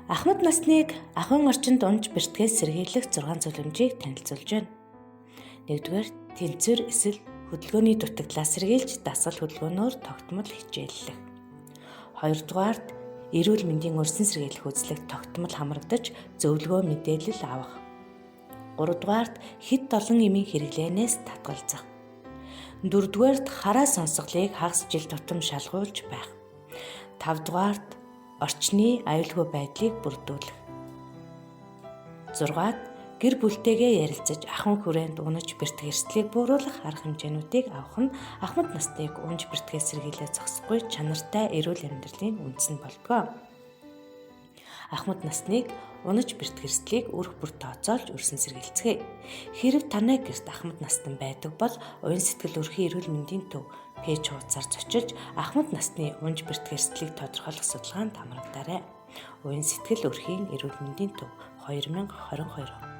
Ахмад насныг ахуйн орчинд унж бэртгээс сэргийлэх 6 зөвлөмжийг танилцуулж байна. 1-р тэнцвэр эсвэл хөдөлгөөний дутагдлаас сэргийлж дасгал хөдөлгөөнөөр тогтмол хичээллэх. 2-р эрүүл мэндийн өрсөн сэргийлэх үзлэгт тогтмол хамрагдаж зөвлөгөө мэдээлэл авах. 3-р хэд олон эмийн хэрэглээнээс татгалзах. 4-р хараа сонсголыг хагас жил тутам шалгуулж байх. 5-р орчны аюулгүй байдлыг бүрдүүлэх. 6-р гэр бүлтэйгээ ярилцаж ахуйн хүрээнд унаж бэртэх эрсдлийг бууруулах арга хэмжээнүүдийг авах нь ахмад насныг унж бэртгээс сэргийлээ зогсохгүй чанартай эрүүл амьдралын үндэс нь болдог. Ахмад насныг унаж бэртэх эрсдлийг өрх бүр тооцоолж өрсөн сэргийлцгээе. Хэрэв танай гэрт ахмад настан байдаг бол уян сэтгэл өрхийн эрүүл мэндийн төв пэйж хуудасаар зочилж ахмад насны унж бэртэх эрсдлийг тодорхойлох судалгаанд хамрагдаарай. Уян сэтгэл өрхийн эрүүл мэндийн төв 2022